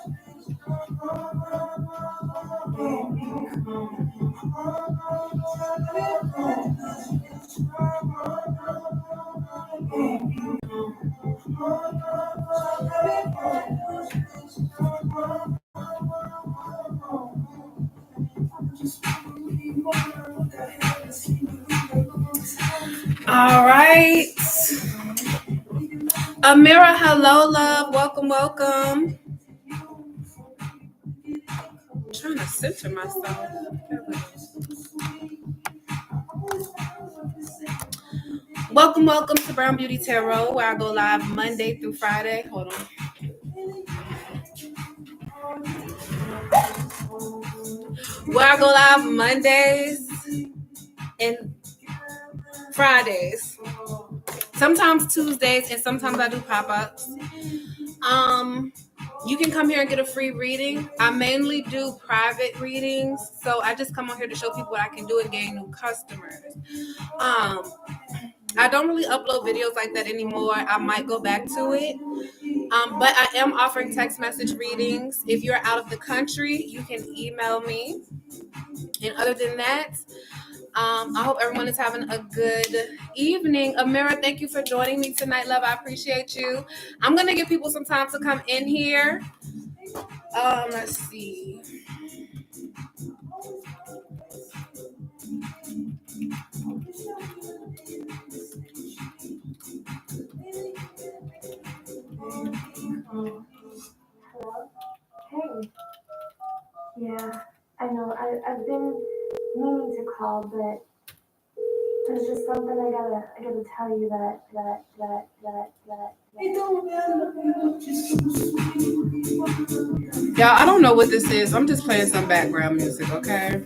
All right. Amira, hello, love. Welcome, welcome. I'm trying to center myself. Welcome, welcome to Brown Beauty Tarot, where I go live Monday through Friday. Hold on. Where I go live Mondays and Fridays. Sometimes Tuesdays, and sometimes I do pop-ups. You can come here and get a free reading. I mainly do private readings, so I just come on here to show people what I can do and gain new customers. I don't really upload videos like that anymore. I might go back to it. But I am offering text message readings. If you're out of the country, you can email me. And other than that, I hope everyone is having a good evening. Amira, thank you for joining me tonight, love. I appreciate you. I'm going to give people some time to come in here. Let's see. Hey. Yeah, I know. I've been meaning to call, but there's just something I gotta tell you that. Y'all, I don't know what this is. I'm just playing some background music, okay?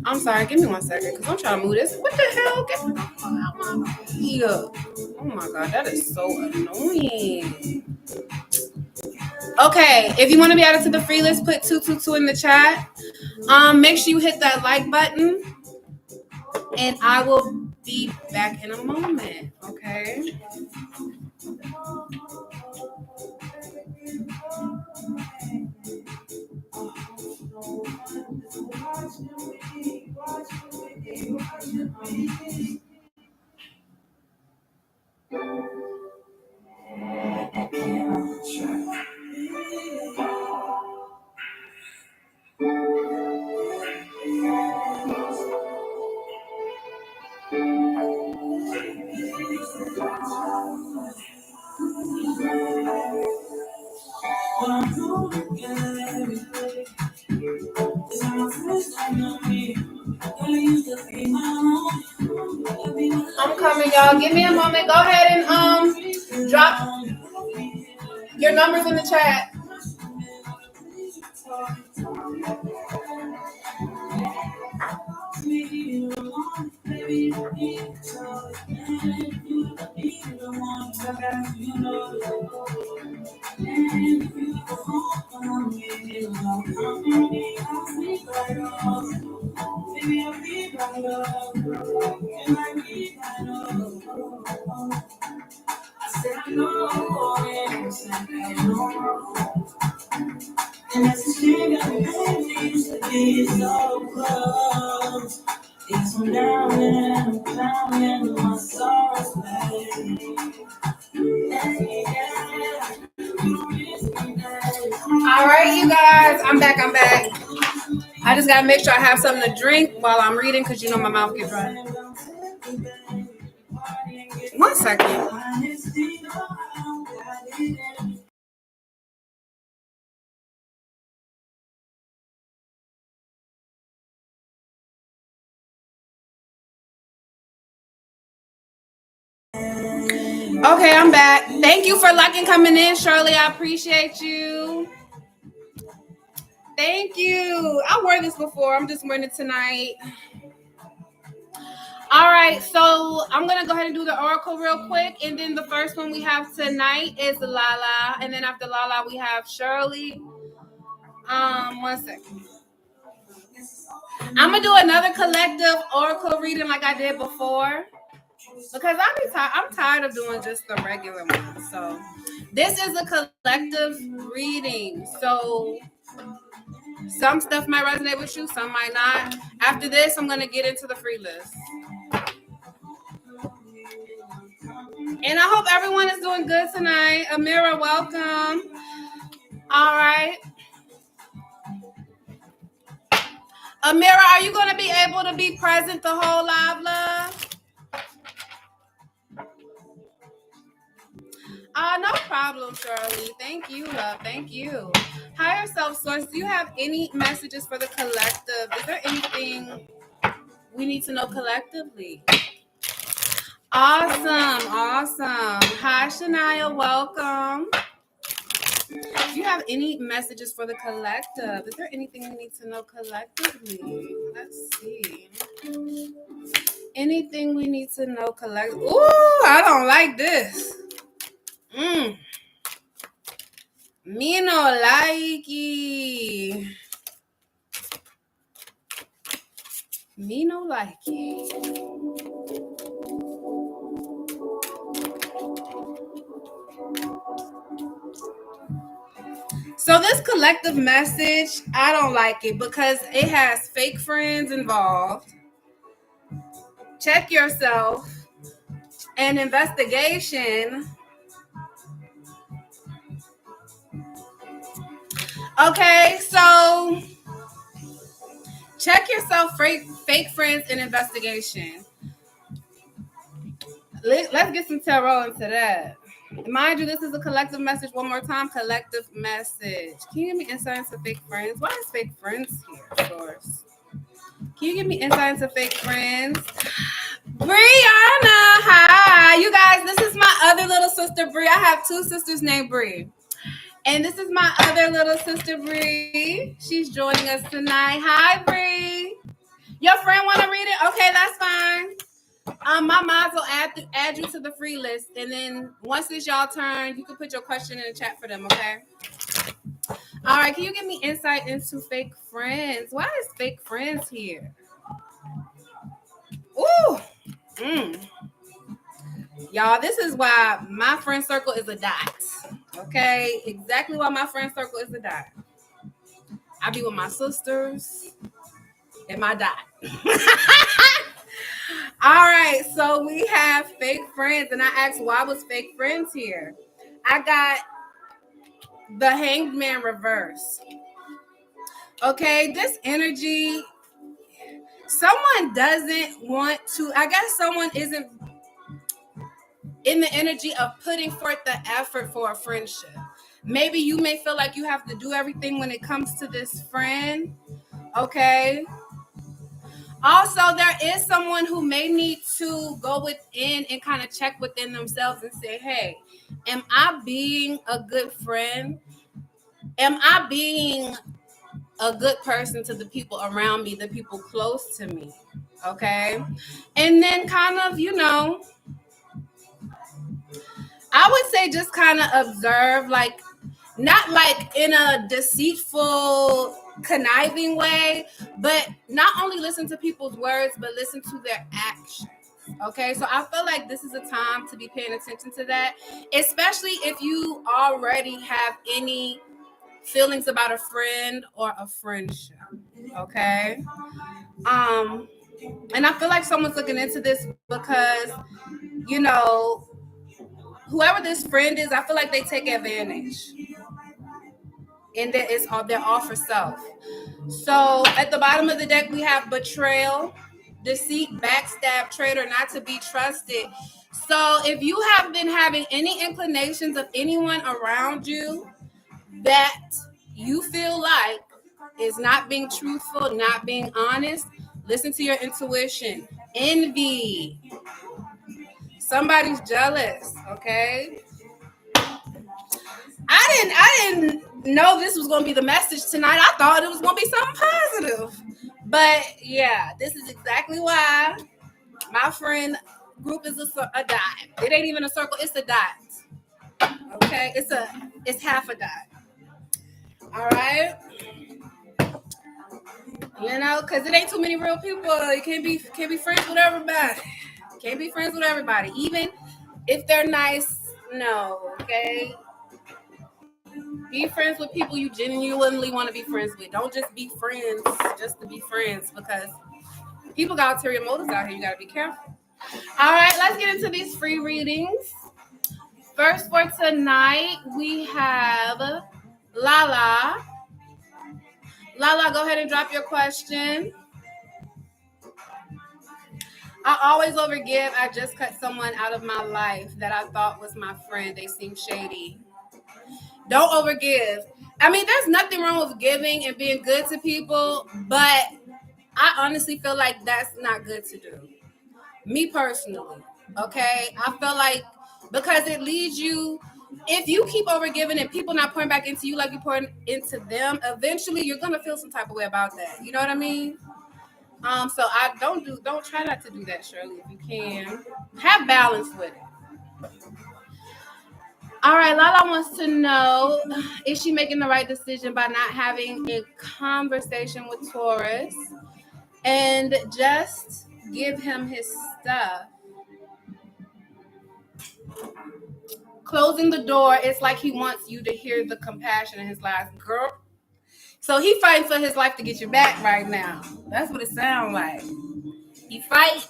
I'm sorry, give me 1 second, because I'm trying to move this. What the hell? Get the fuck out my feet up. Oh my God, that is so annoying. Okay, if you want to be added to the free list, put 222 in the chat. Make sure you hit that like button, and I will be back in a moment, okay? I'm coming, y'all. Give me a moment. Go ahead and drop your numbers in the chat. And that's the shame that we used to be so close. It's I'm down and I'm drowning in my sorrows, baby. All right, you guys, I'm back. I just gotta make sure I have something to drink while I'm reading, because you know my mouth gets dry. 1 second. Okay, I'm back. Thank you for liking coming in, Shirley. I appreciate you. Thank you. I wore this before. I'm just wearing it tonight. All right, so I'm gonna go ahead and do the oracle real quick, and then the first one we have tonight is Lala, and then after Lala we have Shirley. 1 second. I'm gonna do another collective oracle reading like I did before because I'm tired of doing just the regular one. So this is a collective reading. So some stuff might resonate with you, some might not. After this, I'm gonna get into the free list. And I hope everyone is doing good tonight. Amira, welcome. All right. Amira, are you going to be able to be present the whole live, love? No problem, Shirley. Thank you, love. Thank you. Higher Self Source, do you have any messages for the collective? Is there anything we need to know collectively? Awesome. Hi, Shania. Welcome. Do you have any messages for the collective? Is there anything we need to know collectively? Let's see. Anything we need to know collectively? Ooh, I don't like this. Me no like it. Me no like it. So this collective message, I don't like it because it has fake friends involved. Check yourself. An investigation. Okay, so check yourself, fake friends, and investigation. Let's get some tarot into that. Mind you, this is a collective message. One more time, collective message. Can you give me insight into fake friends? Why is fake friends here, Source? Can you give me insight into fake friends? Brianna, hi. You guys, this is my other little sister, Bri. I have two sisters named Bri. And this is my other little sister, Bri. She's joining us tonight. Hi, Bri. Your friend want to read it? Okay, that's fine. My moms will add you to the free list, and then once it's y'all turn, you can put your question in the chat for them, okay? All right, can you give me insight into fake friends? Why is fake friends here? Ooh. Y'all, this is why my friend circle is a dot, okay? Exactly why my friend circle is a dot. I be with my sisters and my dot. All right, so we have fake friends, and I asked why was fake friends here. I got the Hanged Man reverse. Okay, this energy, someone doesn't want to, I guess someone isn't in the energy of putting forth the effort for a friendship. Maybe you may feel like you have to do everything when it comes to this friend. Okay. Also, there is someone who may need to go within and kind of check within themselves and say, hey, am I being a good friend? Am I being a good person to the people around me, the people close to me? Okay. And then kind of, I would say just kind of observe, like, not like in a deceitful, conniving way, but not only listen to people's words, but listen to their actions. Okay, so I feel like this is a time to be paying attention to that, especially if you already have any feelings about a friend or a friendship. Okay. And I feel like someone's looking into this because, whoever this friend is, I feel like they take advantage. And that is all they're all for self. So at the bottom of the deck, we have betrayal, deceit, backstab, traitor, not to be trusted. So if you have been having any inclinations of anyone around you that you feel like is not being truthful, not being honest, listen to your intuition. Envy. Somebody's jealous, okay? I didn't know this was going to be the message tonight. I thought it was going to be something positive. But yeah, this is exactly why My friend group is a dot. It ain't even a circle. It's a dot. Okay, it's half a dot. All right, because it ain't too many real people. You can't be friends with everybody. Can't be friends with everybody, even if they're nice. No, okay. Be friends with people you genuinely want to be friends with. Don't just be friends just to be friends, because people got ulterior motives out here. You gotta be careful. All right, let's get into these free readings. First for tonight, we have Lala. Lala, go ahead and drop your question. I always overgive. I just cut someone out of my life that I thought was my friend. They seem shady. Don't overgive. I mean, there's nothing wrong with giving and being good to people, but I honestly feel like that's not good to do. Me personally, okay? I feel like because it leads you, if you keep overgiving and people not pouring back into you like you pouring into them, eventually you're gonna feel some type of way about that. You know what I mean? So I don't try not to do that, Shirley. If you can, have balance with it. All right, Lala wants to know, is she making the right decision by not having a conversation with Taurus and just give him his stuff? Closing the door, it's like he wants you to hear the compassion in his life. Girl, so he fighting for his life to get you back right now. That's what it sounds like. He fight.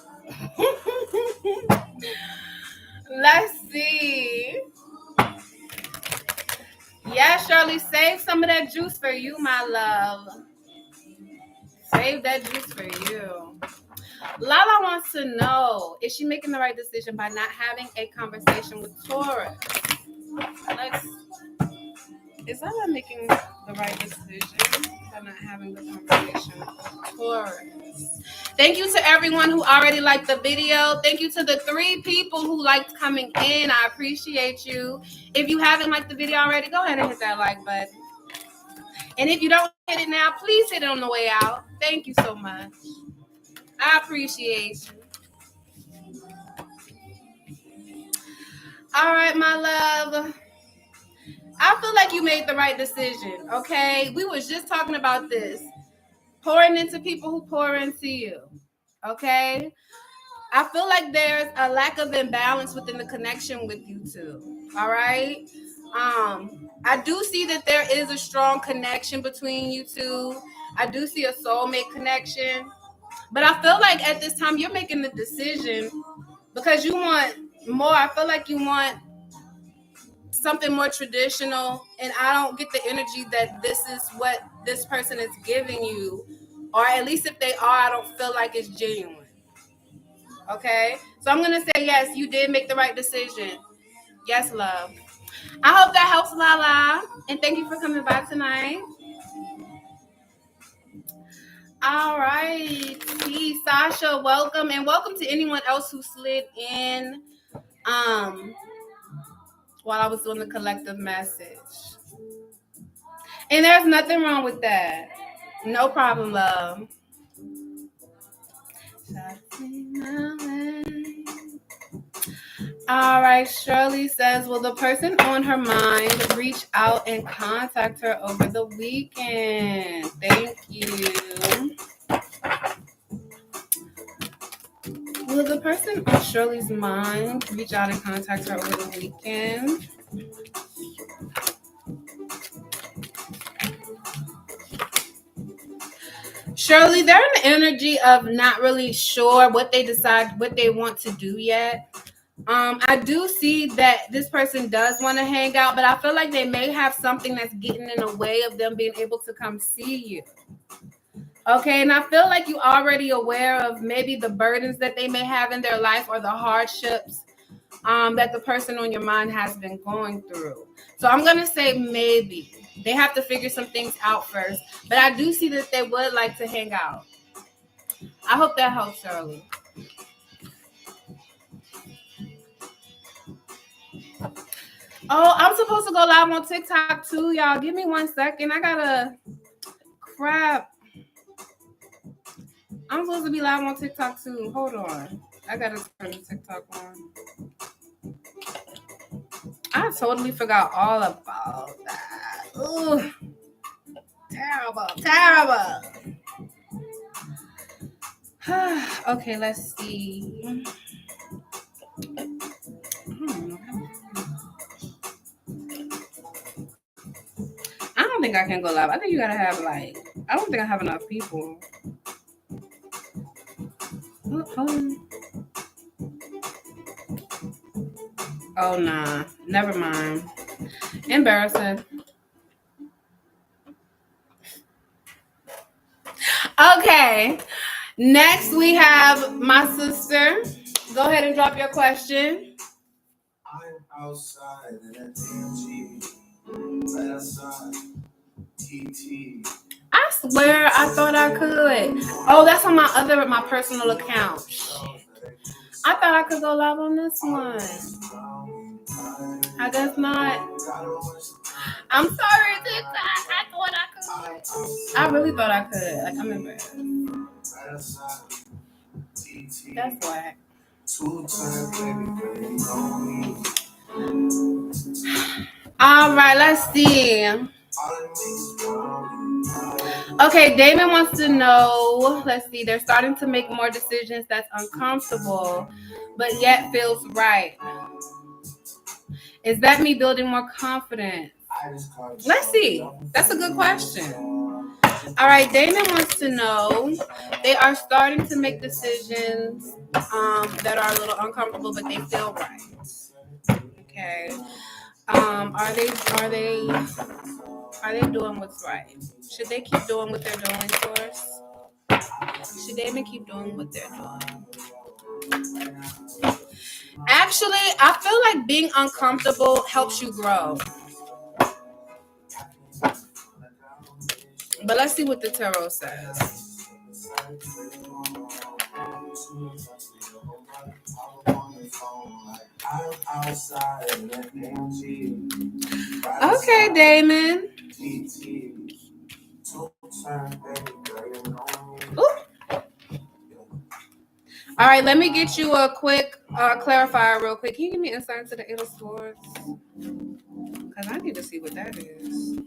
Let's see. Yeah, Shirley, save some of that juice for you, my love. Save that juice for you. Lala wants to know, is she making the right decision by not having a conversation with Taurus? Is Lala making the right decision by not having the conversation with Taurus? Thank you to everyone who already liked the video. Thank you to the 3 people who liked coming in. I appreciate you. If you haven't liked the video already, go ahead and hit that like button. And if you don't hit it now, please hit it on the way out. Thank you so much. I appreciate you. All right, my love. I feel like you made the right decision, okay? We was just talking about this. Pouring into people who pour into you, okay? I feel like there's a lack of imbalance within the connection with you two, all right? I do see that there is a strong connection between you two. I do see a soulmate connection. But I feel like at this time you're making the decision because you want more. I feel like you want something more traditional, and I don't get the energy that this is what this person is giving you, or at least if they are, I don't feel like it's genuine. Okay, so I'm gonna say yes, you did make the right decision. Yes, love. I hope that helps, Lala, and thank you for coming by tonight. All right, Sasha, welcome, and welcome to anyone else who slid in while I was doing the collective message. And there's nothing wrong with that. No problem, love. All right, Shirley says, will the person on her mind reach out and contact her over the weekend? Thank you. Will the person on Shirley's mind reach out and contact her over the weekend? Shirley, they're in the energy of not really sure what they want to do yet. I do see that this person does want to hang out, but I feel like they may have something that's getting in the way of them being able to come see you. Okay, and I feel like you're already aware of maybe the burdens that they may have in their life or the hardships that the person on your mind has been going through. So I'm going to say maybe. They have to figure some things out first. But I do see that they would like to hang out. I hope that helps, Shirley. Oh, I'm supposed to go live on TikTok too, y'all. Give me 1 second. I gotta crap. I'm supposed to be live on TikTok too. Hold on. I gotta turn the TikTok on. I totally forgot all about that. Ooh, terrible, terrible. Okay, let's see. I don't think I can go live. I think you gotta have like. I don't think I have enough people. Oh nah, never mind. Embarrassing. Okay. Next we have my sister. Go ahead and drop your question. I'm outside in that DMG. Right outside. TT. I swear I thought I could. Oh, that's on my personal account. I thought I could go live on this one. I guess not. I'm sorry, TikTok. I thought I could. I really thought I could. Like, I'm embarrassed. That's whack. All right, let's see. Okay, Damon wants to know, let's see, they're starting to make more decisions that's uncomfortable, but yet feels right. Is that me building more confidence? Let's see. That's a good question. All right, Damon wants to know, they are starting to make decisions that are a little uncomfortable, but they feel right. Okay. Are they doing what's right? Should they keep doing what they're doing, Source? Should they even keep doing what they're doing? Actually, I feel like being uncomfortable helps you grow. But let's see what the tarot says. Okay, Damon. Ooh. All right, let me get you a quick clarifier real quick. Can you give me insight into the Eight of Swords? Because I need to see what that is.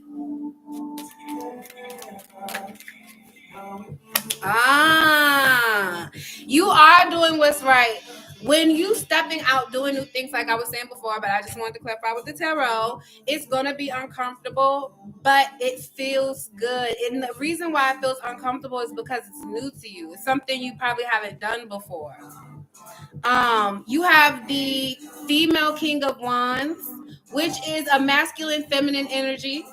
You are doing what's right. When you stepping out doing new things, like I was saying before, but I just wanted to clarify with the tarot, it's gonna be uncomfortable, but it feels good. And the reason why it feels uncomfortable is because it's new to you. It's something you probably haven't done before. You have the female King of Wands, which is a masculine, feminine energy.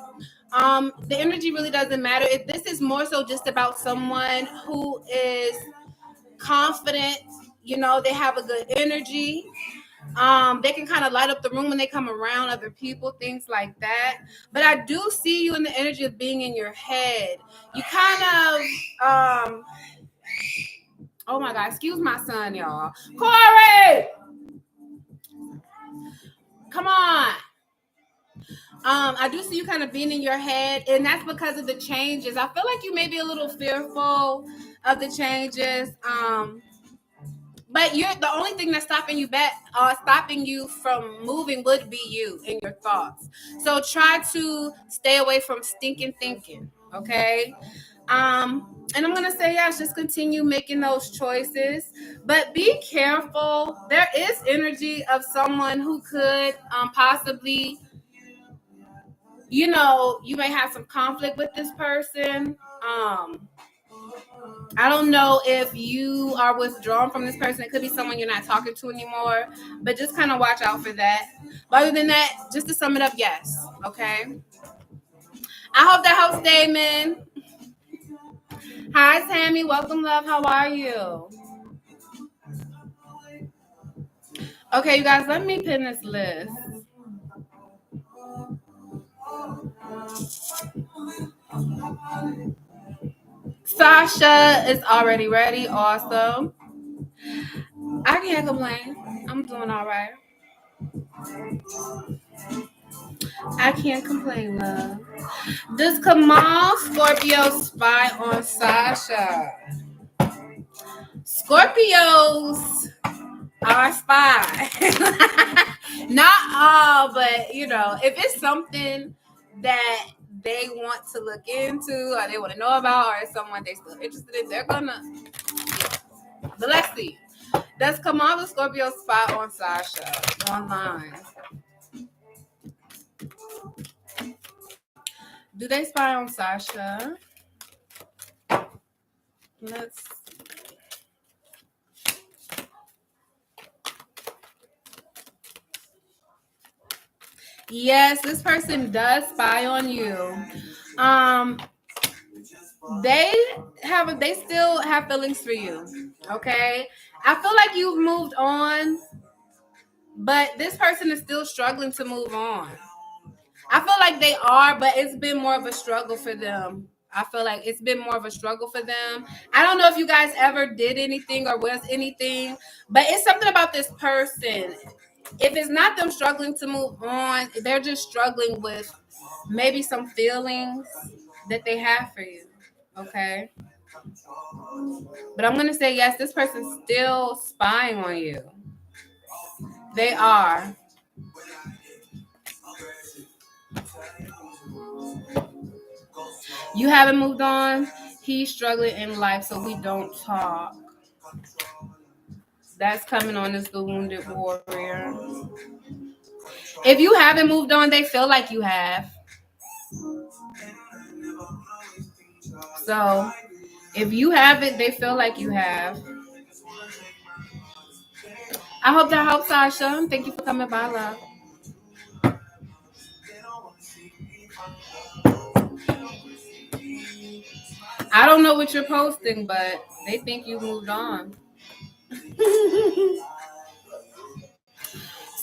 The energy really doesn't matter. If this is more so just about someone who is confident, they have a good energy. They can kind of light up the room when they come around other people, things like that. But I do see you in the energy of being in your head. You kind of, oh my God, excuse my son, y'all. Corey! Come on. I do see you kind of being in your head, and that's because of the changes. I feel like you may be a little fearful of the changes. But you're the only thing that's stopping you from moving would be you and your thoughts. So try to stay away from stinking thinking. Okay. And I'm gonna say yes, just continue making those choices, but be careful. There is energy of someone who could possibly, you may have some conflict with this person. I don't know if you are withdrawn from this person. It could be someone you're not talking to anymore, but just kind of watch out for that. But other than that, just to sum it up, yes. Okay. I hope that helps, Damon. Hi, Tammy. Welcome, love. How are you? Okay, you guys, let me pin this list. Sasha is already ready. Awesome. I can't complain. I'm doing all right. I can't complain, love. Does Kamal Scorpio spy on Sasha? Scorpios our spy. Not all, but if it's something that they want to look into or they want to know about or it's someone they're still interested in, they're gonna. But let's see. Does Kamala Scorpio spy on Sasha online? Do they spy on Sasha? Let's. Yes, this person does spy on you. They still have feelings for you. Okay, I feel like you've moved on, but this person is still struggling to move on. I feel like they are, but it's been more of a struggle for them. I feel like it's been more of a struggle for them. I don't know if you guys ever did anything or was anything, but it's something about this person. If it's not them struggling to move on, they're just struggling with maybe some feelings that they have for you. Okay. But I'm going to say, yes, this person's still spying on you. They are. You haven't moved on. He's struggling in life, so we don't talk. That's coming on as the wounded warrior. If you haven't moved on, they feel like you have. So if you haven't, they feel like you have. I hope that helps, Sasha. Thank you for coming by, love. I don't know what you're posting, but they think you moved on.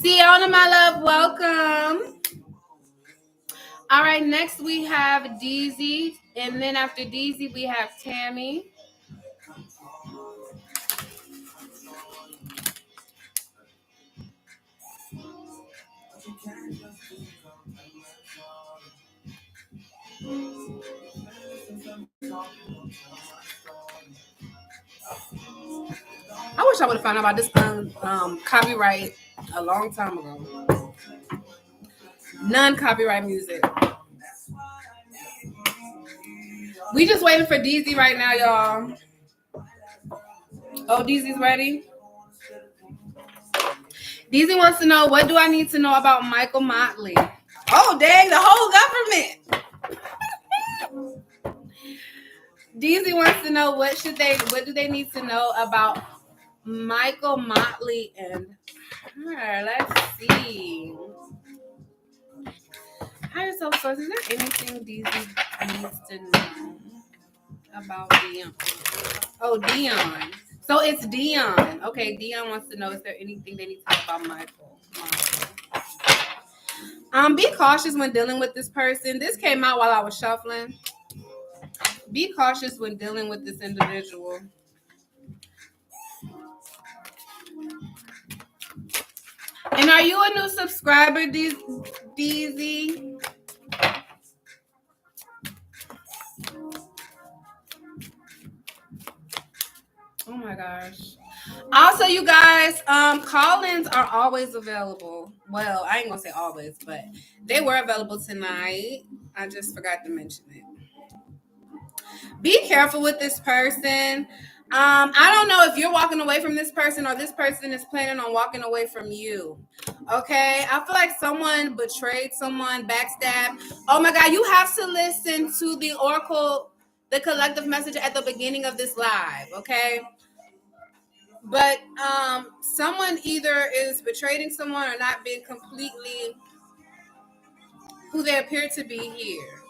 Sienna, my love, welcome. All right, next we have Deezy, and then after Deezy we have Tammy. I wish I would have found out about this copyright a long time ago. Non-copyright music. We just waiting for Deezy right now, y'all. Oh, Deezy's ready. Deezy wants to know, what do I need to know about Michael Motley? Oh, dang, the whole government. Deezy wants to know, what do they need to know about Michael Motley and her? Let's see. Higher self source. Is there anything Deezy needs to know about Dion? Oh, Dion. So it's Dion. Okay, Dion wants to know, is there anything they need to know about Michael? Be cautious when dealing with this person. This came out while I was shuffling. Be cautious when dealing with this individual. And are you a new subscriber, DZ? Oh my gosh. Also, you guys, call-ins are always available. Well, I ain't gonna say always, but they were available tonight. I just forgot to mention it. Be careful with this person. I don't know if you're walking away from this person or this person is planning on walking away from you. Okay, I feel like someone betrayed someone, backstabbed. Oh my God, you have to listen to the oracle, the collective message at the beginning of this live. Okay. But someone either is betraying someone or not being completely who they appear to be here.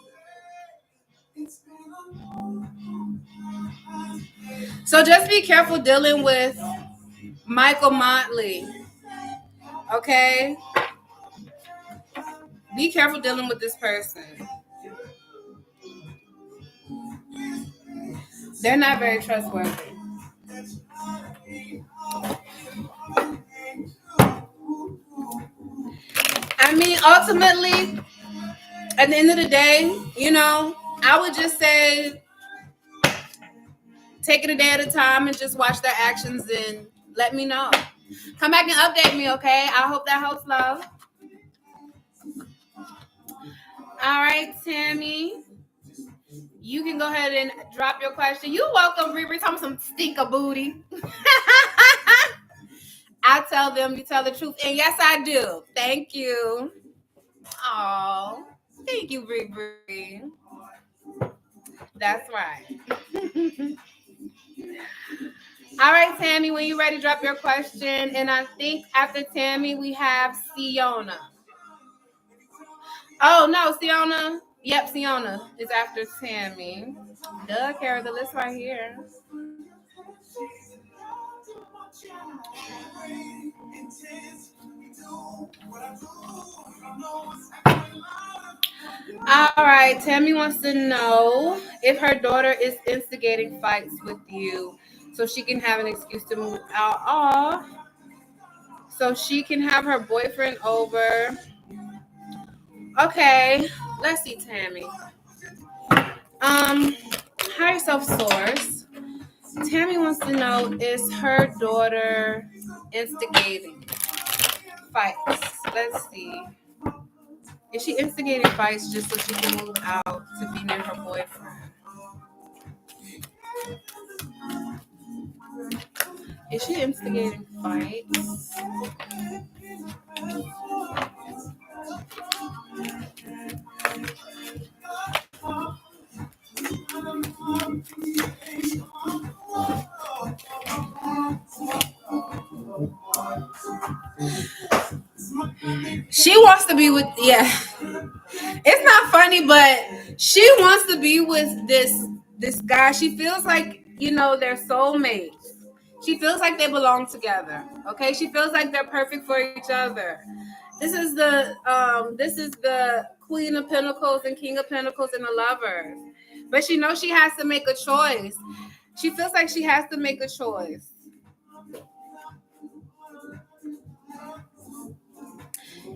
So just be careful dealing with Michael Motley. Okay? Be careful dealing with this person. They're not very trustworthy. I mean, ultimately, at the end of the day, I would just say take it a day at a time and just watch their actions and let me know. Come back and update me, okay? I hope that helps, love. All right, Tammy. You can go ahead and drop your question. You're welcome, Riri. Tell me some stinker booty. I tell them you tell the truth. And yes, I do. Thank you. Oh, thank you, Riri. That's right. All right, Tammy, when you're ready, drop your question. And I think after Tammy, we have Siona. Oh, no, Siona. Yep, Siona is after Tammy. Duh, Kara, the list right here. All right, Tammy wants to know if her daughter is instigating fights with you so she can have an excuse to move out. Aw. So she can have her boyfriend over. Okay, let's see, Tammy. Higher self source. Tammy wants to know, is her daughter instigating fights? Let's see. Is she instigating fights just so she can move out to be near her boyfriend? Is she instigating fights? She wants to be with, yeah. It's not funny, but she wants to be with this guy. She feels like, they're soulmates. She feels like they belong together. Okay, she feels like they're perfect for each other. This is the Queen of Pentacles and King of Pentacles and the Lovers. But she knows she has to make a choice. She feels like she has to make a choice.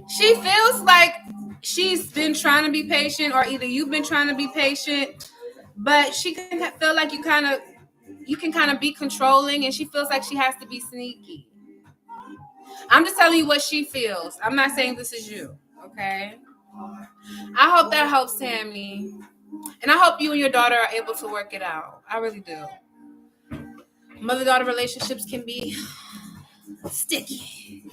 She feels like she's been trying to be patient, or either you've been trying to be patient, but she can feel like you can kind of be controlling, and she feels like she has to be sneaky. I'm just telling you what she feels. I'm not saying this is you, okay? I hope that helps, Tammy. And I hope you and your daughter are able to work it out. I really do. Mother-daughter relationships can be sticky.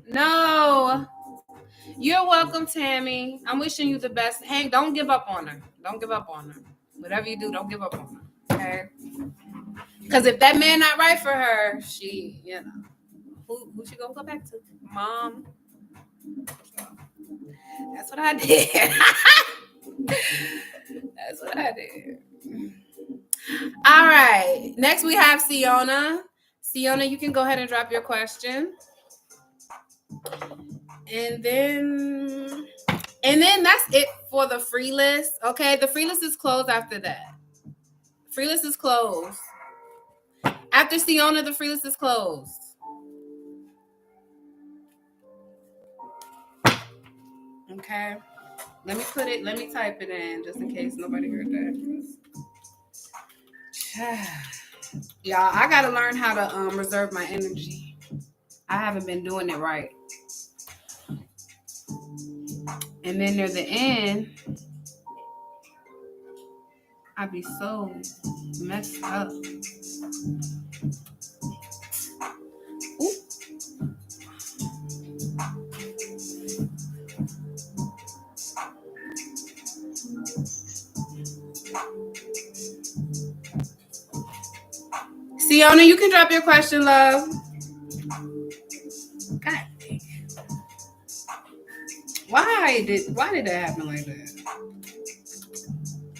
No. You're welcome, Tammy. I'm wishing you the best. Hank, don't give up on her. Don't give up on her. Whatever you do, don't give up on her. Okay? Because if that man not right for her, she, who she gonna go back to? Mom. That's what I did. That's what I did. All right. Next we have Siona. Siona, you can go ahead and drop your question. And then that's it for the free list. Okay, the free list is closed after that. Free list is closed. After Siona, the free list is closed. Okay. Let me type it in just in case nobody heard that. Y'all, I gotta learn how to reserve my energy. I haven't been doing it right. And then near the end, I'd be so messed up. Ooh. Siona, you can drop your question, love. God dang. Why did that happen like that?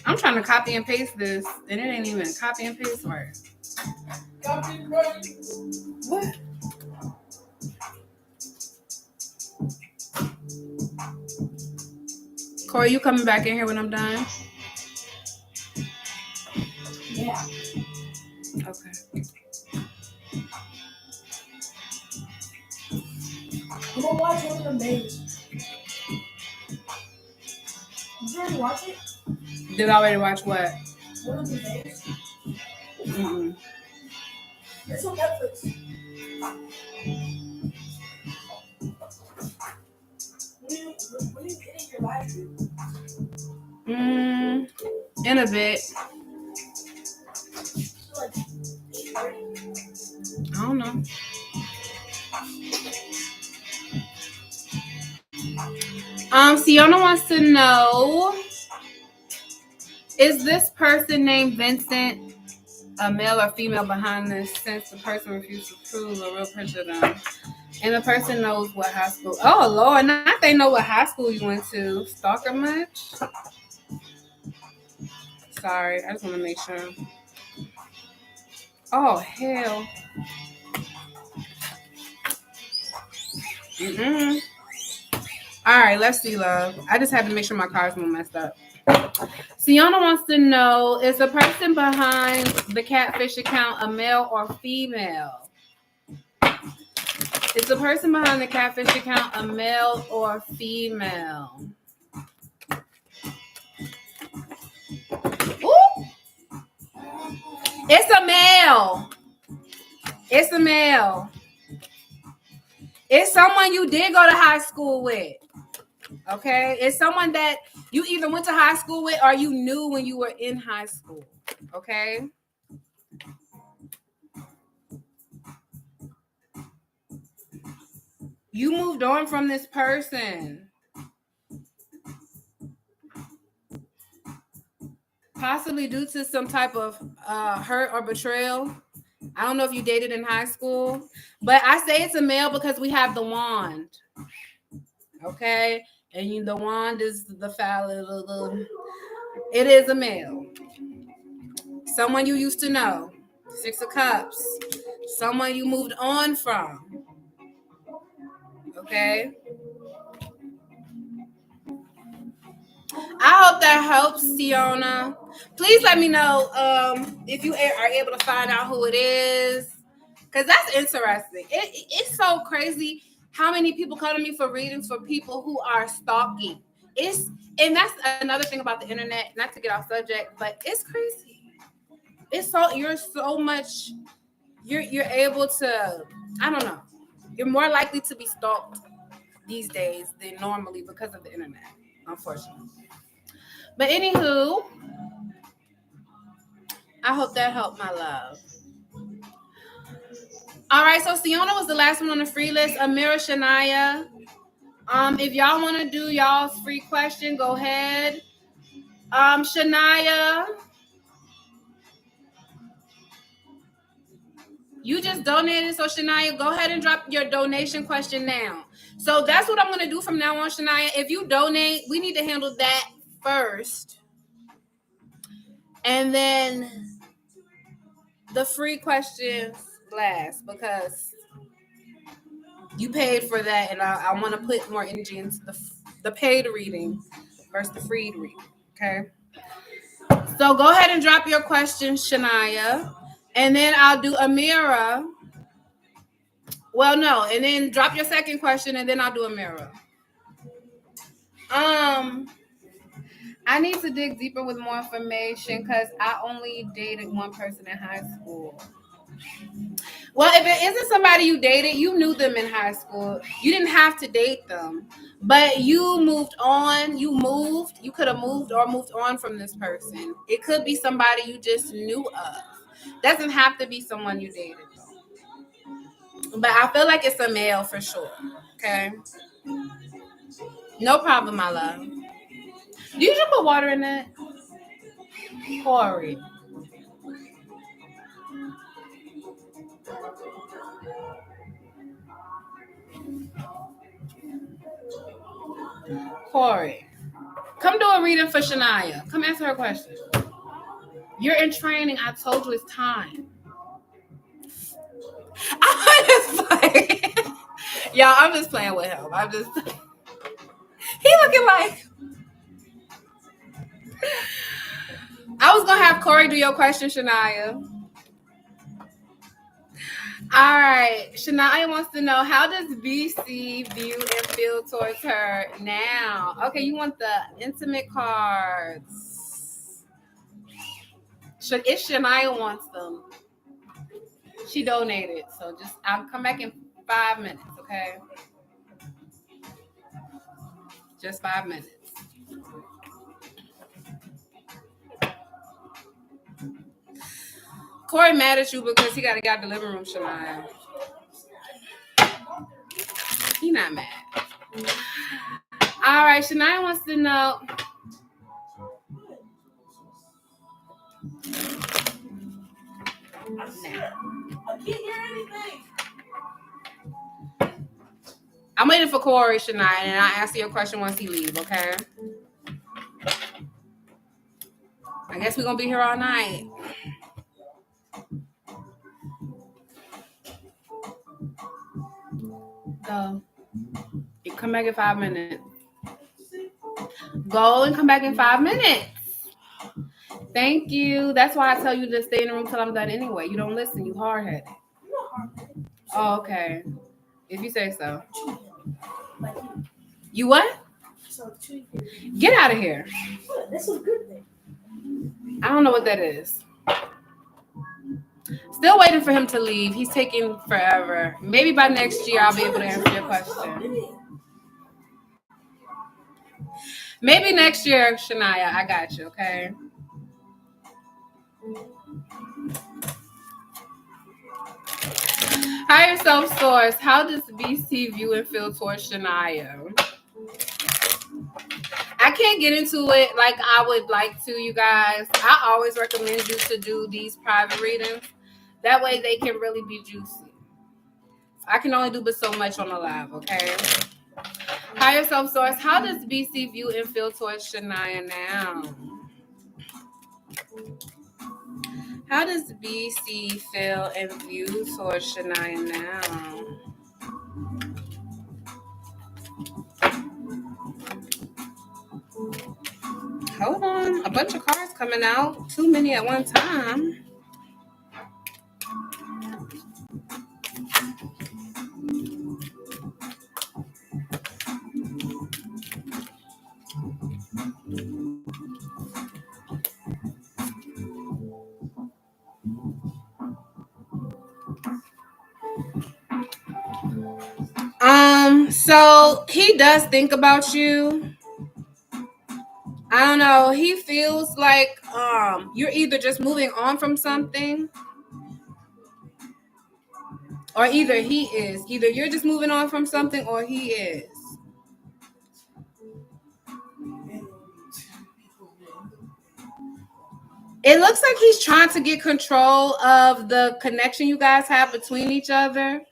I'm trying to copy and paste this, and it ain't even copy and paste right. What? Corey, you coming back in here when I'm done? Yeah. Okay. I'm gonna watch one of the babies. Did you already watch it? Did I already watch what? One of the babies. Mm-mm. It's on Netflix. When are you getting your live stream? In a bit. I don't know. Siona wants to know, is this person named Vincent a male or female behind this, since the person refused to prove a real picture of them? And the person knows what high school. Oh, Lord, not they know what high school you went to. Stalker much? Sorry, I just want to make sure. Oh, hell. All right, let's see, love. I just had to make sure my cards weren't messed up. Siona wants to know, is the person behind the catfish account a male or female? Is the person behind the catfish account a male or female? Ooh! It's a male. It's a male. It's someone you did go to high school with. Okay? It's someone that you either went to high school with or you knew when you were in high school. Okay? You moved on from this person. Possibly due to some type of hurt or betrayal. I don't know if you dated in high school, but I say it's a male because we have the wand. Okay? And the wand is the foul. It is a male. Someone you used to know. 6 of Cups. Someone you moved on from. Okay? I hope that helps, Siona. Please let me know if you are able to find out who it is, because that's interesting. It's so crazy how many people come to me for readings for people who are stalking. And that's another thing about the internet. Not to get off subject, but it's crazy. You're able to, I don't know. You're more likely to be stalked these days than normally because of the internet, unfortunately. But anywho, I hope that helped, my love. All right, so Siona was the last one on the free list. Amira, Shania. If y'all want to do y'all's free question, go ahead. Shania, you just donated, so Shania, go ahead and drop your donation question now. So that's what I'm going to do from now on, Shania. If you donate, we need to handle that first. And then the free questions last, because you paid for that, and I want to put more energy into the paid reading versus the free reading. Okay. So go ahead and drop your questions, Shania, and then I'll do Amira. Well, no, and then drop your second question, and then I'll do Amira. I need to dig deeper with more information because I only dated one person in high school. Well, if it isn't somebody you dated, you knew them in high school. You didn't have to date them, but you moved on. You could have moved or moved on from this person. It could be somebody you just knew of. Doesn't have to be someone you dated, though. But I feel like it's a male for sure. Okay. No problem, my love. Do you just put water in that? Corey. Corey. Come do a reading for Shania. Come answer her question. You're in training. I told you it's time. I'm just playing. Y'all, I'm just playing with him. He looking like. I was going to have Corey do your question, Shania. All right. Shania wants to know, how does BC view and feel towards her now? Okay, you want the intimate cards. If Shania wants them. She donated. So I'll come back in 5 minutes, okay? Just 5 minutes. Corey mad at you because he got to get out the living room, Shania. He not mad. All right, Shania wants to know. I can't hear anything. I'm waiting for Corey, Shania, and I'll answer your question once he leaves, okay? I guess we're going to be here all night. So, you come back in 5 minutes. Go and come back in 5 minutes. Thank you. That's why I tell you to stay in the room till I'm done anyway. You don't listen. You hard-headed. Oh, okay. If you say so. You what? Get out of here. That's a good thing. I don't know what that is. Still waiting for him to leave. He's taking forever. Maybe by next year I'll be able to answer your question. Maybe next year, Shania, I got you, okay? Higher self-source. How does BC view and feel towards Shania? I can't get into it like I would like to, you guys. I always recommend you to do these private readings. That way they can really be juicy. I can only do but so much on the live, okay? Higher self-source. How does BC view and feel towards Shania now? How does BC feel and view towards Shania now? Hold on. A bunch of cards coming out. Too many at one time. So he does think about you. I don't know. He feels like you're either just moving on from something, or either he is. Either you're just moving on from something, or he is. It looks like he's trying to get control of the connection you guys have between each other.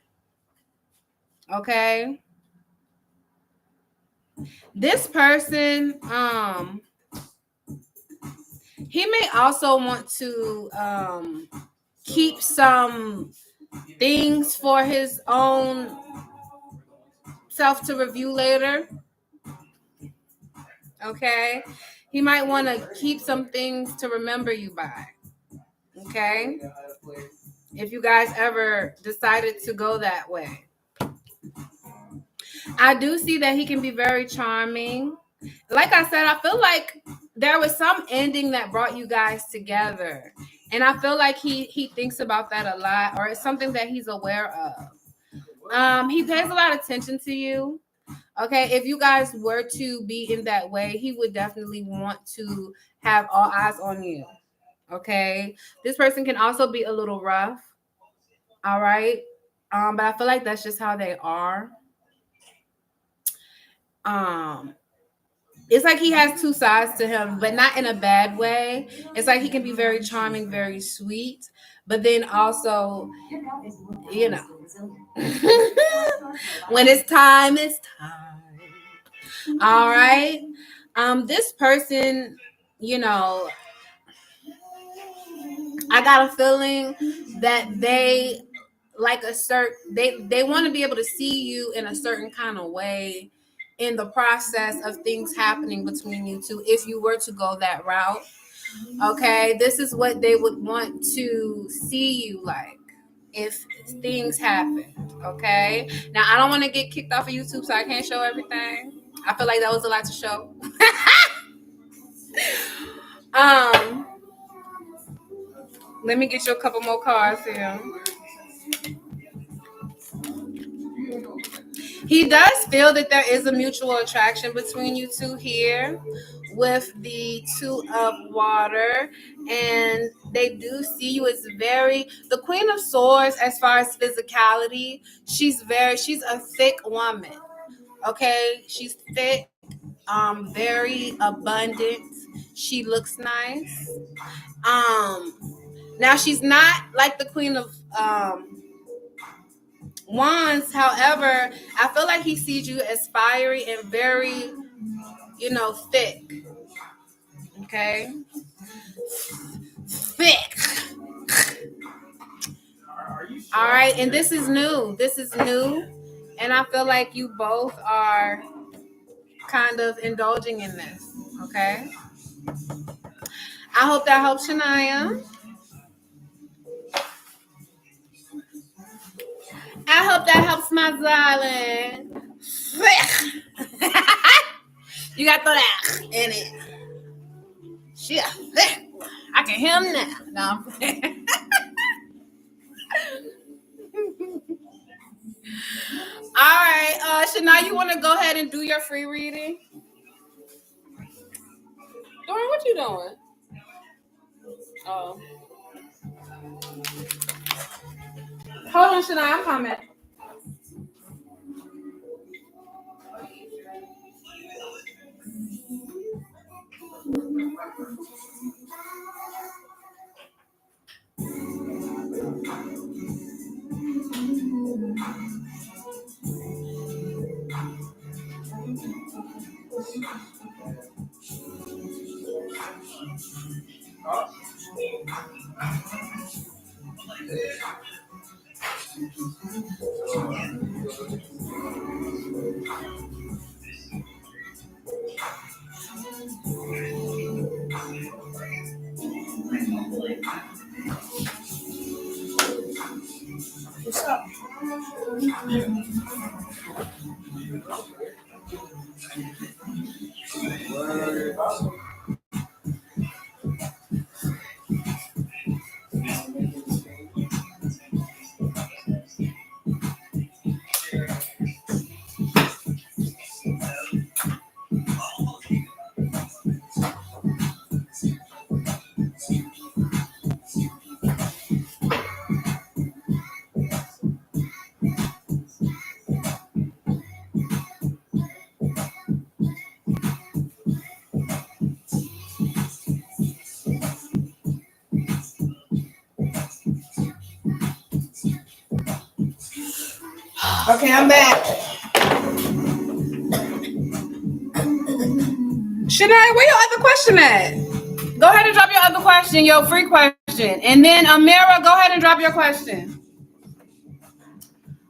Okay. This person, he may also want to keep some things for his own self to review later. Okay. He might want to keep some things to remember you by. Okay. If you guys ever decided to go that way. I do see that he can be very charming. Like I said, I feel like there was some ending that brought you guys together. And I feel like he thinks about that a lot, or it's something that he's aware of. He pays a lot of attention to you. Okay, if you guys were to be in that way, he would definitely want to have all eyes on you. Okay, this person can also be a little rough. All right, but I feel like that's just how they are. It's like he has two sides to him, but not in a bad way. It's like he can be very charming, very sweet, but then also, you know, when it's time, it's time. All right. This person, you know, I got a feeling that they like they want to be able to see you in a certain kind of way in the process of things happening between you two, if you were to go that route. Okay, this is what they would want to see you like if things happen. Okay, now I don't want to get kicked off of YouTube, so I can't show everything. I feel like that was a lot to show. Let me get you a couple more cards here. He does feel that there is a mutual attraction between you two here with the two of water, and they do see you as the Queen of Swords. As far as physicality, she's a thick woman. Okay, she's thick, very abundant. She looks nice. um Now she's not like the Queen of Wands. However, I feel like he sees you as fiery and very, thick. Okay, thick. All right, and this is new. And I feel like you both are kind of indulging in this. Okay, I hope that helps, Shania. I hope that helps, my darling. You got to throw that in it. Shit. I can hear him now. No, I'm playing. All right, Shania, you want to go ahead and do your free reading? Dorian, what you doing? Oh. Hold on, Shania, I'm coming. What's up? Okay, I'm back. Shania, where your other question at? Go ahead and drop your other question, your free question. And then Amira, go ahead and drop your question.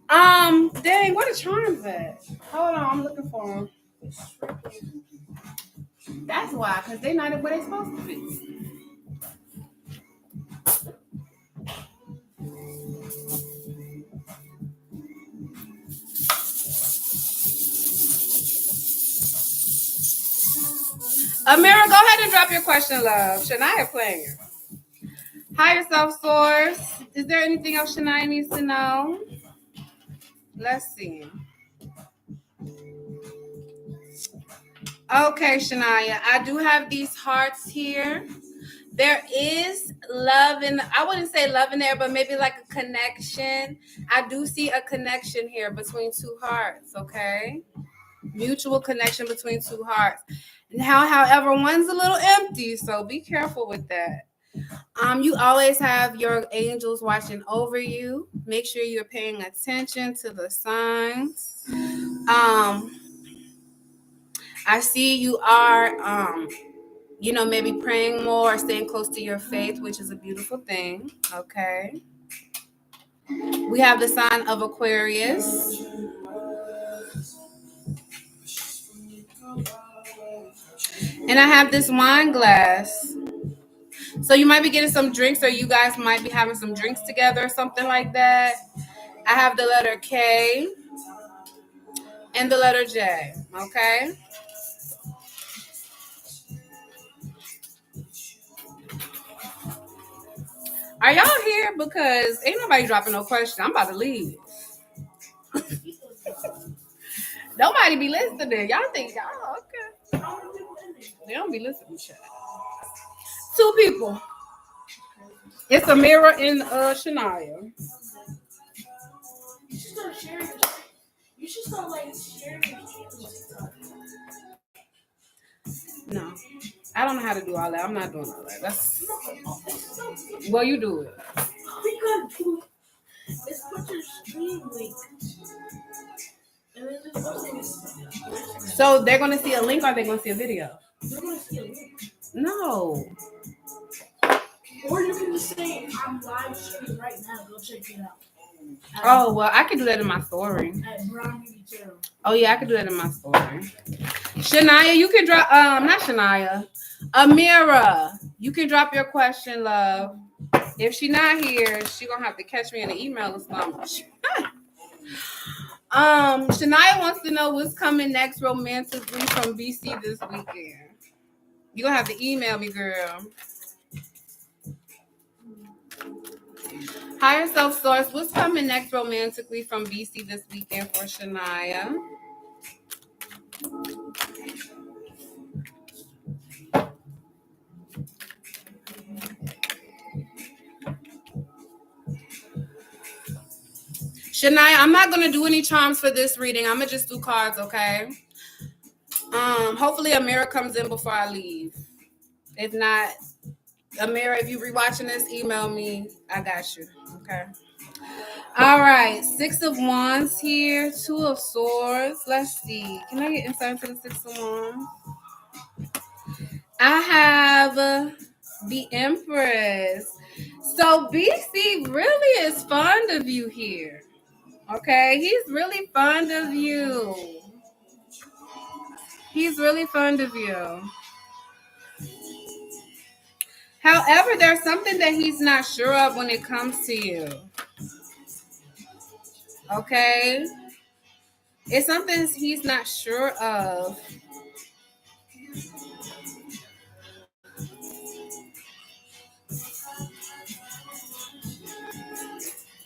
Dang, where the charms at? Hold on, I'm looking for them. That's why, because they're not where they're supposed to be. Amira, go ahead and drop your question, love. Shania playing. Higher self source. Is there anything else Shania needs to know? Let's see. Okay, Shania, I do have these hearts here. There is love I wouldn't say love in there, but maybe like a connection. I do see a connection here between two hearts, okay? Mutual connection between two hearts. Now, however, one's a little empty, so be careful with that. You always have your angels watching over you. Make sure you're paying attention to the signs. I see you are maybe praying more or staying close to your faith, which is a beautiful thing. Okay. We have the sign of Aquarius. And I have this wine glass. So you might be getting some drinks, or you guys might be having some drinks together or something like that. I have the letter K and the letter J. Okay. Are y'all here? Because ain't nobody dropping no question. I'm about to leave. Nobody be listening. Y'all think y'all okay? They don't be listening. Chat. 2 people. It's Amira and Shania. You should start sharing. You should start like sharing No, I don't know how to do all that. I'm not doing all that. That's well, you do it. We gotta do. Let's put your stream link. And then just post it. So they're gonna see a link, or they're gonna see a video. They're gonna see a link. No. Or you can just say, I'm live streaming right now. Go check it out. Oh well, I can do that in my story. At Brown Beauty Channel. Oh yeah, I can do that in my story. Shania, you can drop. Not Shania. Amira, you can drop your question, love. If she not here, she gonna have to catch me in an email or something. Shania wants to know what's coming next romantically from BC this weekend. You gonna have to email me, girl. Higher Self Source, what's coming next romantically from BC this weekend for Shania? Shania, I'm not gonna do any charms for this reading. I'm gonna just do cards, okay? Hopefully Amira comes in before I leave. If not, Amira, if you rewatching this, email me. I got you. Okay. All right. 6 of Wands here. 2 of Swords. Let's see. Can I get insight into the 6 of Wands? I have the Empress. So BC really is fond of you here. Okay. He's really fond of you. He's really fond of you. However, there's something that he's not sure of when it comes to you. Okay? It's something he's not sure of.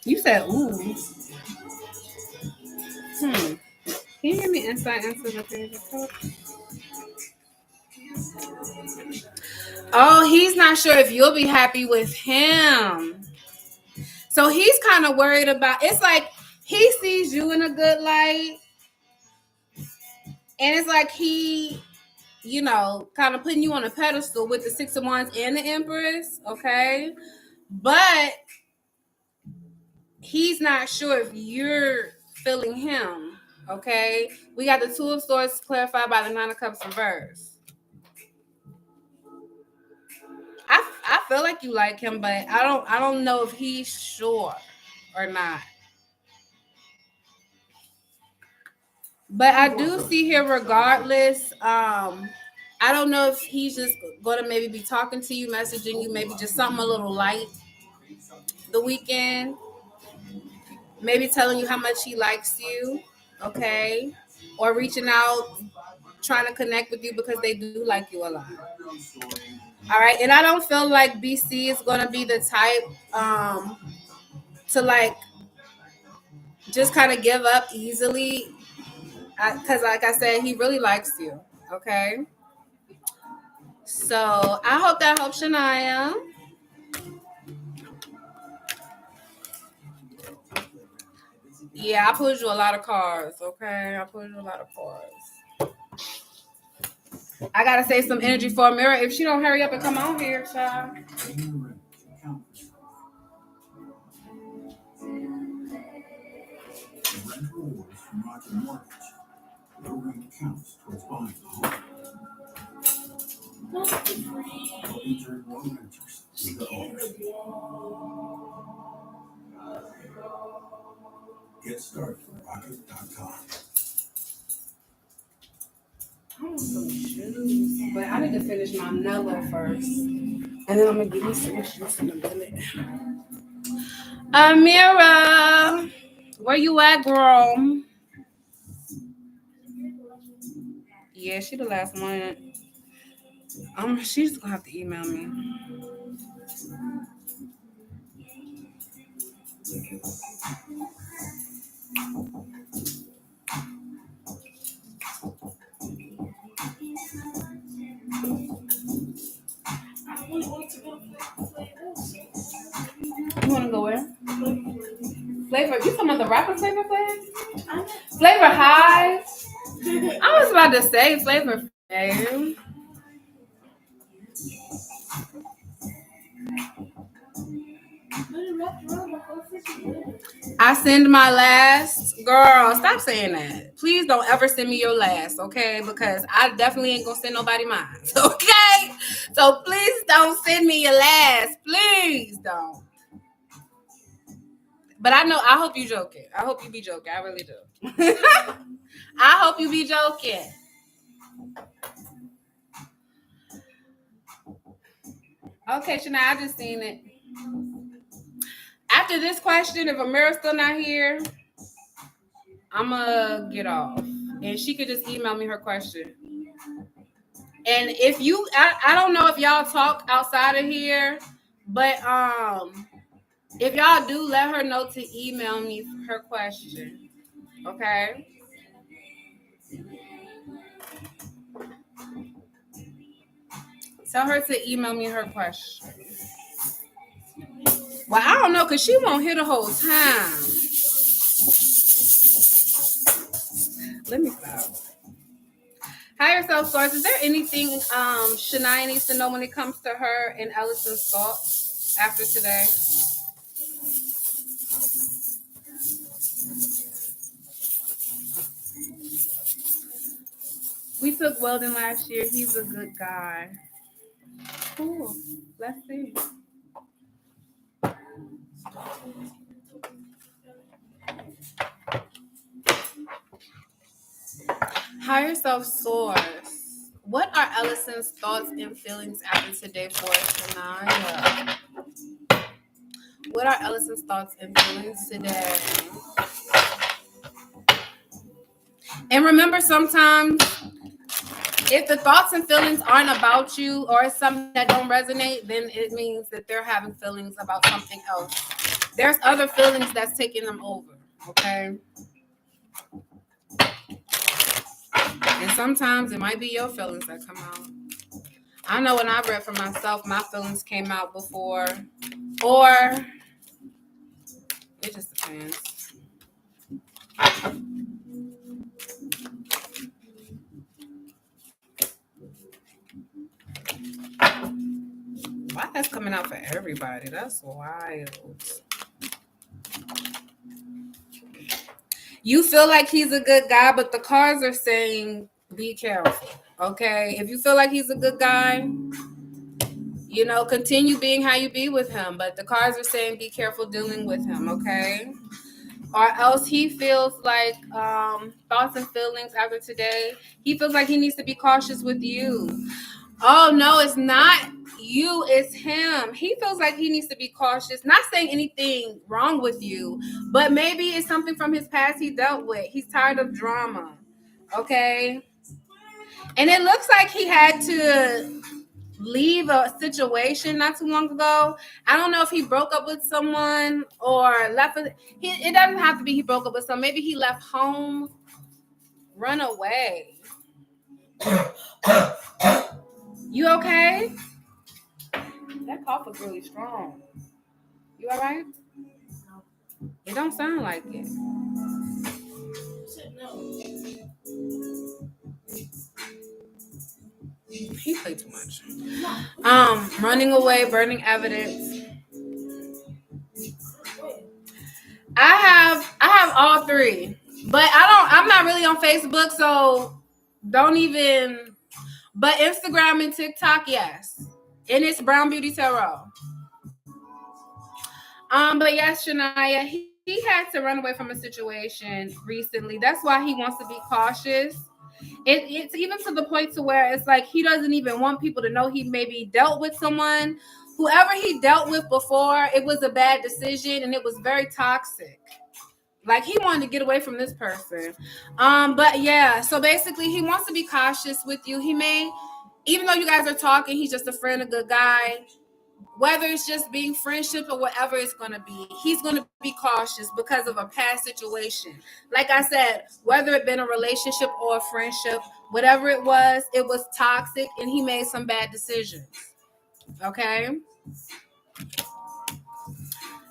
You said, ooh. Can you give me insight into the Page of Cups? Oh, he's not sure if you'll be happy with him. So he's kind of worried about, it's like he sees you in a good light. And it's like he, you know, kind of putting you on a pedestal with the 6 of Wands and the Empress. Okay. But he's not sure if you're feeling him. Okay. We got the 2 of Swords clarified by the 9 of Cups reverse. I feel like you like him, but I don't know if he's sure or not. But I do see here regardless. I don't know if he's just gonna maybe be talking to you, messaging you, maybe just something a little light the weekend. Maybe telling you how much he likes you, okay? Or reaching out, trying to connect with you because they do like you a lot. All right, and I don't feel like BC is gonna be the type to like just kind of give up easily, because like I said, he really likes you. Okay, so I hope that helps, Shania. Yeah, I pulled you a lot of cards. Okay, I pulled you a lot of cards. I gotta save some energy for Amira. If she don't hurry up and come on here, child. Get started from rocket.com. I want some shoes, but I need to finish my Nello first, and then I'm gonna give you some shoes in a minute. Amira, where you at, girl? Yeah, she the last one. She's gonna have to email me. Flavor. You talking about the rapper Flavor Flav? Flavor High. I was about to say Flavor Flav. I send my last. Girl, stop saying that. Please don't ever send me your last, okay? Because I definitely ain't gonna send nobody mine. Okay? So please don't send me your last. Please don't. But I hope you joking. I hope you be joking. I really do. I hope you be joking. Okay, Shania, I just seen it. After this question, if Amira's still not here, I'ma get off. And she could just email me her question. And if you I don't know if y'all talk outside of here, but if y'all do, let her know to email me her question. Okay? Tell her to email me her question. Well, I don't know, because she won't hear the whole time. Let me stop. Higher self source. Is there anything Shania needs to know when it comes to her and Ellison's thoughts after today? We took Weldon last year. He's a good guy. Cool. Let's see. Higher self source. What are Ellison's thoughts and feelings after today for Shania? What are Ellison's thoughts and feelings today? And remember, sometimes if the thoughts and feelings aren't about you or it's something that don't resonate, then it means that they're having feelings about something else. There's other feelings that's taking them over, okay? And sometimes it might be your feelings that come out. I know when I read for myself, my feelings came out before, or it just depends. Why that's coming out for everybody? That's wild. You feel like he's a good guy, but the cards are saying be careful. Okay? If you feel like he's a good guy, you know, continue being how you be with him. But the cards are saying be careful dealing with him, okay? Or else he feels like thoughts and feelings after today. He feels like he needs to be cautious with you. Oh, no, it's not you, it's him. He feels like he needs to be cautious. Not saying anything wrong with you, but maybe it's something from his past he dealt with. He's tired of drama, okay? And it looks like he had to leave a situation not too long ago. I don't know if he broke up with someone or left. It doesn't have to be he broke up with someone. Maybe he left home, run away. You okay? That cough was really strong. You all right? It don't sound like it. He played too much. Running away, burning evidence. I have all three, but I'm not really on Facebook, so don't even. But Instagram and TikTok, yes, and it's Brown Beauty Tarot. But yes, Shania, he had to run away from a situation recently. That's why he wants to be cautious. It's even to the point to where it's like he doesn't even want people to know he maybe dealt with someone. Whoever he dealt with before, it was a bad decision and it was very toxic. Like he wanted to get away from this person. But yeah, so basically he wants to be cautious with you. He may, even though you guys are talking, he's just a friend, a good guy. Whether it's just being friendship or whatever it's going to be, he's going to be cautious because of a past situation. Like I said, whether it been a relationship or a friendship, whatever it was toxic and he made some bad decisions. Okay?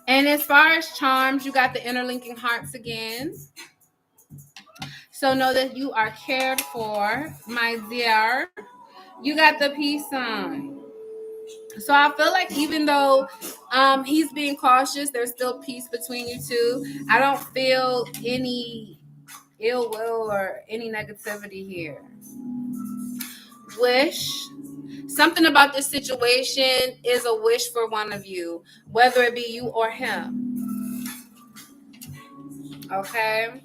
And as far as charms, you got the interlinking hearts again. So know that you are cared for, my dear. You got the peace sign. So I feel like even though he's being cautious, there's still peace between you two. I don't feel any ill will or any negativity here. Wish. Something about this situation is a wish for one of you, whether it be you or him. Okay.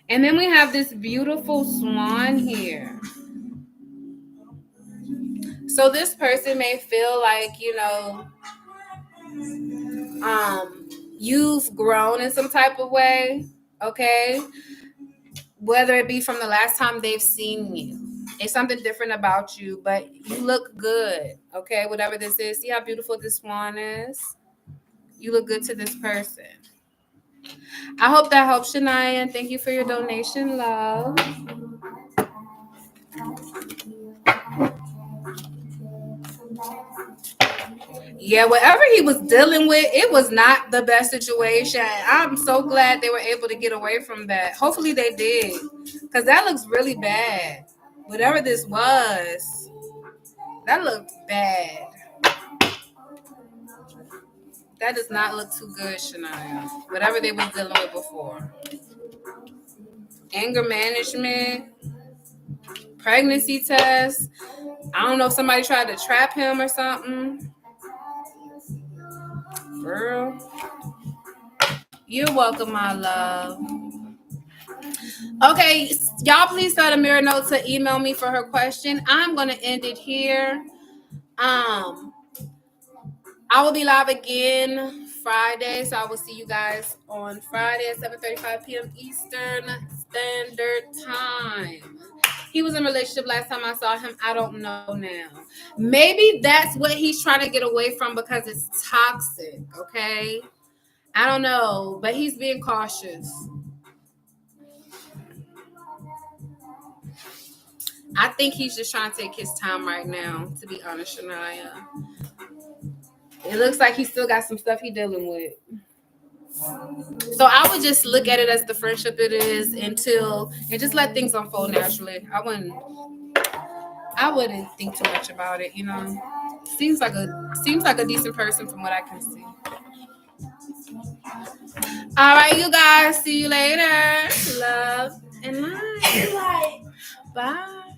And then we have this beautiful swan here. So this person may feel like, you've grown in some type of way, okay? Whether it be from the last time they've seen you. It's something different about you, but you look good, okay? Whatever this is. See how beautiful this swan is? You look good to this person. I hope that helps, Shania, and thank you for your donation, love. Yeah, whatever he was dealing with, it was not the best situation. I'm so glad they were able to get away from that. Hopefully they did, because that looks really bad. Whatever this was, that looked bad. That does not look too good, Shania. Whatever they were dealing with before. Anger management, pregnancy test. I don't know if somebody tried to trap him or something. Girl. You're welcome, my love. Okay, y'all please tell the mirror note to email me for her question. I'm going to end it here. I will be live again Friday, so I will see you guys on Friday at 7:35 p.m. Eastern Standard Time. He was in a relationship last time I saw him. I don't know now. Maybe that's what he's trying to get away from because it's toxic, okay? I don't know, but he's being cautious. I think he's just trying to take his time right now, to be honest, Shania. It looks like he still got some stuff he's dealing with. So I would just look at it as the friendship it is and just let things unfold naturally. I wouldn't think too much about it, Seems like a decent person from what I can see. All right, you guys. See you later. Love and light. Bye.